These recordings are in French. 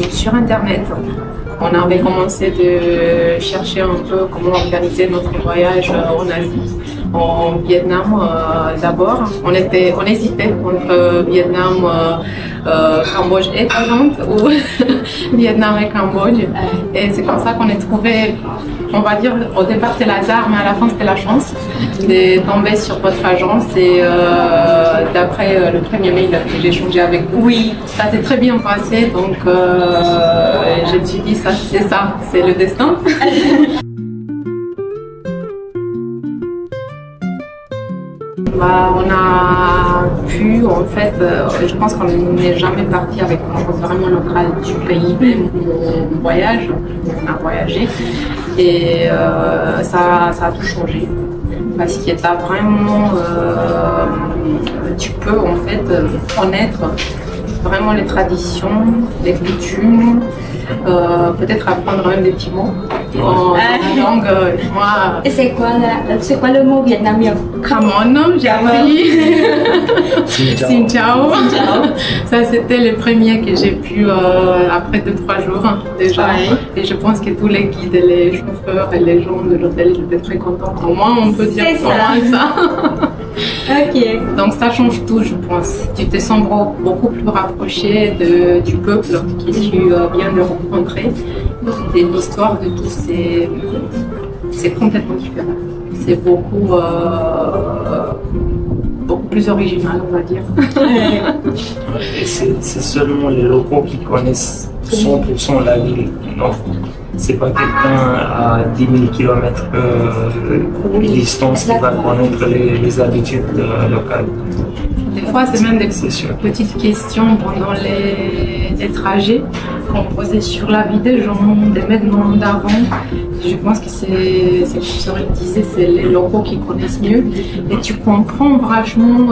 sur Internet. On avait commencé de chercher un peu comment organiser notre voyage en Asie, en Vietnam d'abord. On hésitait entre Vietnam, Cambodge et Thaïlande ou Vietnam et Cambodge. Et c'est comme ça qu'on a trouvé, on va dire, au départ c'est l'hasard, mais à la fin c'était la chance de tomber sur votre agence et d'après le premier mail que j'ai échangé avec vous, oui, ça s'est très bien passé, donc je me suis dit c'est le destin. On a pu, en fait, je pense qu'on n'est jamais parti avec une chose vraiment locale du pays même où on voyage, on a voyagé et ça a tout changé. Parce qu'il y a vraiment, tu peux en fait connaître vraiment les traditions, les coutumes, peut-être apprendre même des petits mots en langue. Moi, et c'est quoi le mot vietnamien? Come on, j'ai appris. Xin chào. Ça c'était le premier que j'ai pu après 2-3 jours déjà. Et je pense que tous les guides, les chauffeurs et les gens de l'hôtel étaient très contents. Au moins on peut dire ça. Ok. Donc ça change tout, je pense. Tu te sens beaucoup plus rapproché du peuple que tu viens de rencontrer. Et l'histoire de tout, c'est complètement différent. C'est beaucoup plus original, on va dire. Et c'est seulement les locaux qui connaissent 100% la ville. Donc, c'est pas quelqu'un à 10 000 km de distance qui va connaître les habitudes locales. Des fois, c'est même des petites questions pendant les trajets qu'on posait sur la vie des gens, des maintenant, d'avant. Je pense que c'est comme ça que disait, c'est les locaux qui connaissent mieux. Et tu comprends vachement,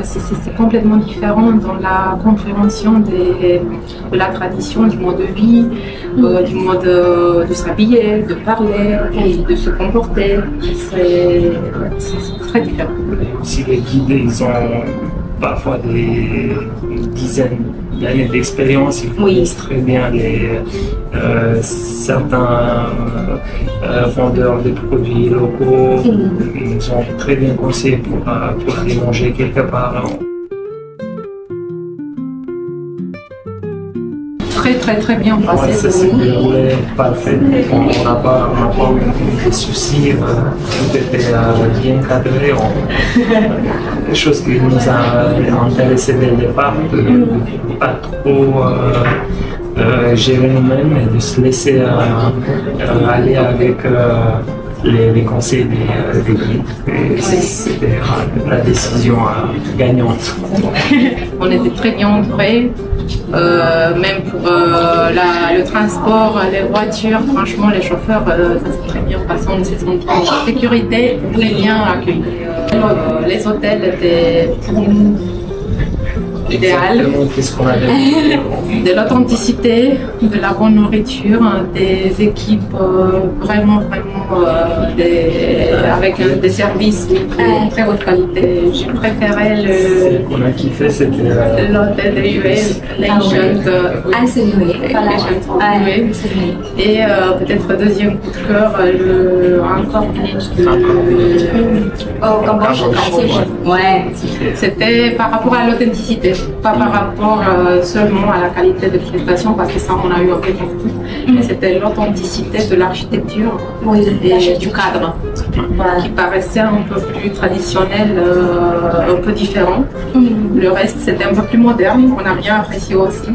c'est complètement différent dans la compréhension de la tradition, du mode de vie, du mode de s'habiller, de parler, de se comporter. C'est très différent. Si les guides, ils ont parfois des dizaines d'années d'expérience, ils connaissent très bien certains vendeurs de produits locaux. Ils sont très bien conseillés pour aller manger quelque part. Très bien passé. Ça s'est déroulé parfait. On n'a pas eu de soucis. Tout était bien cadré. Les choses qui nous ont intéressé dès le départ, de ne pas trop gérer nous-mêmes et de se laisser aller avec les conseils des guides. C'était la décision gagnante. On était très bien entourés, même pour le transport, les voitures, franchement les chauffeurs, ça s'est très bien passé, on s'est senti en sécurité, très bien accueillis. Les hôtels étaient pour nous idéal, de l'authenticité, de la bonne nourriture, des équipes vraiment avec des services de très haute qualité. J'ai préféré ce qu'on a kiffé, c'était l'hôtel de US, et peut-être deuxième coup de cœur, encore au Cambodge. Ouais. C'était par rapport à l'authenticité. Pas par rapport seulement à la qualité de prestation, parce que ça on a eu un peu partout, mais c'était l'authenticité de l'architecture et du cadre qui paraissait un peu plus traditionnel, un peu différent. Le reste c'était un peu plus moderne, on a bien apprécié aussi.